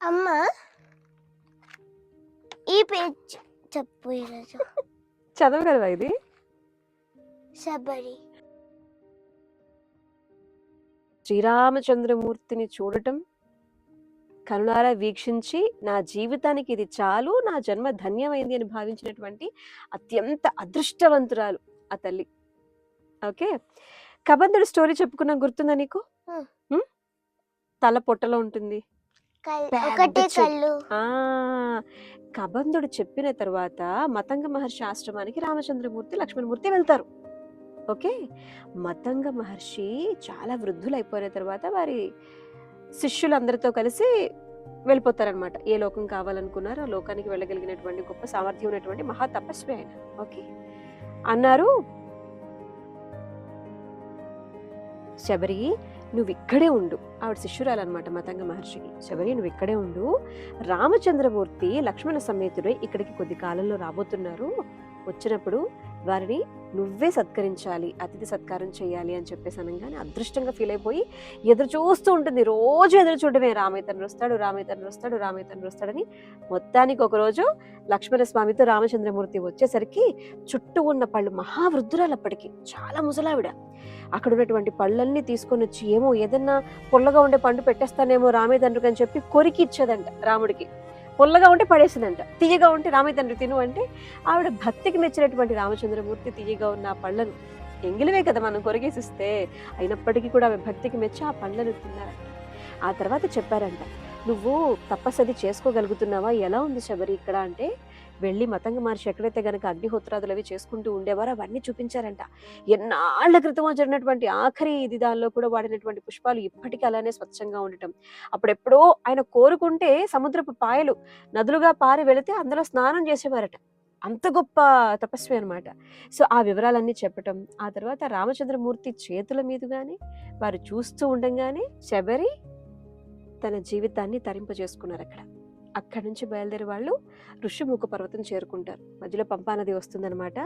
అమ్మ ఈ పేజ్ చెప్పు ఈరోజు. చదవగలవా ఇది? శబరి శ్రీరామచంద్రమూర్తిని చూడటం, కనులారా వీక్షించి నా జీవితానికి ఇది చాలు, నా జన్మ ధన్యమైంది అని భావించినటువంటి అత్యంత అదృష్టవంతురాలు ఆ తల్లి. ఓకే, కబంధుడి స్టోరీ చెప్పుకున్నా గుర్తుందా నీకు? తల పొట్టలో ఉంటుంది, ఒకటే కళ్ళు. కబంధుడు చెప్పిన తర్వాత మతంగ మహర్షి ఆశ్రమానికి రామచంద్రమూర్తి లక్ష్మణమూర్తి వెళ్తారు. ఓకే, మతంగ మహర్షి చాలా వృద్ధులు అయిపోయిన తర్వాత వారి శిష్యులందరితో కలిసి వెళ్ళిపోతారనమాట. ఏ లోకం కావాలనుకున్నారో ఆ లోకానికి వెళ్ళగలిగినటువంటి గొప్ప సామర్థ్యం ఉన్నటువంటి మహా తపస్వి ఆయన. ఓకే, అన్నారు శబరి నువ్వు ఇక్కడే ఉండు. ఆవిడ శిష్యురాలన్నమాట మతంగ మహర్షికి. శబరి నువ్వు ఇక్కడే ఉండు, రామచంద్రమూర్తి లక్ష్మణ సమేతుడై ఇక్కడికి కొద్ది కాలంలో రాబోతున్నారు, వచ్చినప్పుడు వారిని నువ్వే సత్కరించాలి, అతిథి సత్కారం చేయాలి అని చెప్పేసి అనగానే అదృష్టంగా ఫీల్ అయిపోయి ఎదురు చూస్తూ ఉంటుంది. రోజు ఎదురు చూడమే, రామయ్య వస్తాడు, రామయ్య వస్తాడు, రామయ్య వస్తాడని. మొత్తానికి ఒకరోజు లక్ష్మణ స్వామితో రామచంద్రమూర్తి వచ్చేసరికి చుట్టూ ఉన్న పళ్ళు, మహావృద్ధురాలు అప్పటికి, చాలా ముసలావిడ, అక్కడ ఉన్నటువంటి పళ్ళన్నీ తీసుకొని వచ్చి ఏమో ఏదన్నా పుల్లగా ఉండే పండు పెట్టేస్తానేమో రామయ్య తండ్రికి అని చెప్పి కొరికి ఇచ్చేదంట రాముడికి. పుల్లగా ఉంటే పడేసిందంట, తీయగా ఉంటే రామయ్య తండ్రి తిను అంటే ఆవిడ భక్తికి మెచ్చినటువంటి రామచంద్రమూర్తి తీయగా ఉన్న ఆ పళ్ళను, ఎంగిలివే కదా మనం కొరిగేసిస్తే, అయినప్పటికీ కూడా ఆమె భక్తికి మెచ్చి ఆ పళ్ళను తిన్నారంట. ఆ తర్వాత చెప్పారంట, నువ్వు తపస్సది చేసుకోగలుగుతున్నావా, ఎలా ఉంది శబరి ఇక్కడ అంటే, వెళ్ళి మతంగ మహర్షి ఎక్కడైతే గనక అగ్నిహోత్రాదులు అవి చేసుకుంటూ ఉండేవారో అవన్నీ చూపించారంట. ఎన్నాళ్ల క్రితం జరిగినటువంటి ఆఖరి ఇది దానిలో కూడా వాడినటువంటి పుష్పాలు ఇప్పటికీ అలానే స్వచ్ఛంగా ఉండటం. అప్పుడెప్పుడో ఆయన కోరుకుంటే సముద్రపు పాయలు నదులుగా పారి వెళితే అందులో స్నానం చేసేవారట. అంత గొప్ప తపస్వి అనమాట. సో ఆ వివరాలన్నీ చెప్పటం, ఆ తర్వాత రామచంద్రమూర్తి చేతుల మీదుగానే వారు చూస్తూ ఉండంగానే శబరి తన జీవితాన్ని తరింపజేసుకున్నారు అక్కడ. అక్కడి నుంచి బయలుదేరి వాళ్ళు ఋష్యమూక పర్వతం చేరుకుంటారు. మధ్యలో పంపా నది వస్తుందన్నమాట.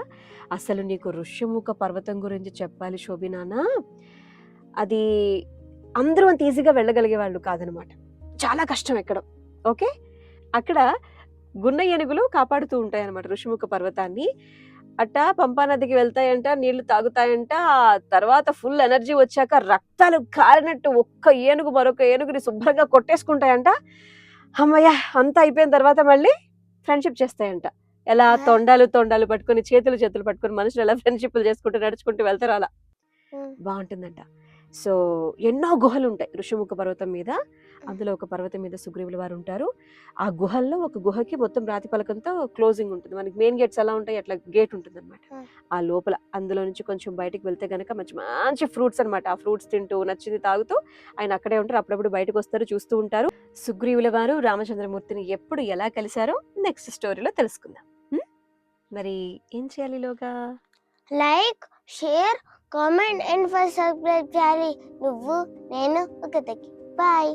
అసలు నీకు ఋష్యమూక పర్వతం గురించి చెప్పాలి శోభినానా, అది అందరూ అంత ఈజీగా వెళ్ళగలిగే వాళ్ళు కాదనమాట, చాలా కష్టం ఎక్కడం. ఓకే, అక్కడ గున్న ఏనుగులు కాపాడుతూ ఉంటాయి అనమాట ఋషిముఖ పర్వతాన్ని. అట్టా పంపా నదికి వెళ్తాయంట, నీళ్లు తాగుతాయంట. ఆ తర్వాత ఫుల్ ఎనర్జీ వచ్చాక రక్తాలు కారినట్టు ఒక్క ఏనుగు మరొక ఏనుగుని శుభ్రంగా కొట్టేసుకుంటాయంట. అమ్మయ్య అంతా అయిపోయిన తర్వాత మళ్ళీ ఫ్రెండ్షిప్ చేస్తాయంట. ఎలా తొండాలు పట్టుకొని, చేతులు పట్టుకొని మనుషులు ఎలా ఫ్రెండ్షిప్లు చేసుకుంటూ నడుచుకుంటూ వెళ్తారు అలా బాగుంటుందంట. సో ఎన్నో గుహలు ఉంటాయి ఋషిముఖ పర్వతం మీద. అందులో ఒక పర్వతం మీద సుగ్రీవుల వారు ఉంటారు. ఆ గుహల్లో ఒక గుహకి మొత్తం రాతి పలకంతో క్లోజింగ్ ఉంటుంది. మనకి మెయిన్ గేట్స్ ఎలా ఉంటాయి అట్లా గేట్ ఉంటుంది అనమాట. ఆ లోపల అందులో నుంచి కొంచెం బయటకు వెళ్తే గనక మంచి మంచి ఫ్రూట్స్ అనమాట. ఆ ఫ్రూట్స్ తింటూ నచ్చింది తాగుతూ ఆయన అక్కడే ఉంటారు. అప్పుడప్పుడు బయటకు వస్తారు, చూస్తూ ఉంటారు. సుగ్రీవుల వారు రామచంద్రమూర్తిని ఎప్పుడు ఎలా కలిశారో నెక్స్ట్ స్టోరీలో తెలుసుకుందాం. మరి ఏం చేయాలి? లోగా like, share, comment and subscribe చేయాలి. నువ్వు నేను ఒకటికి. బాయ్.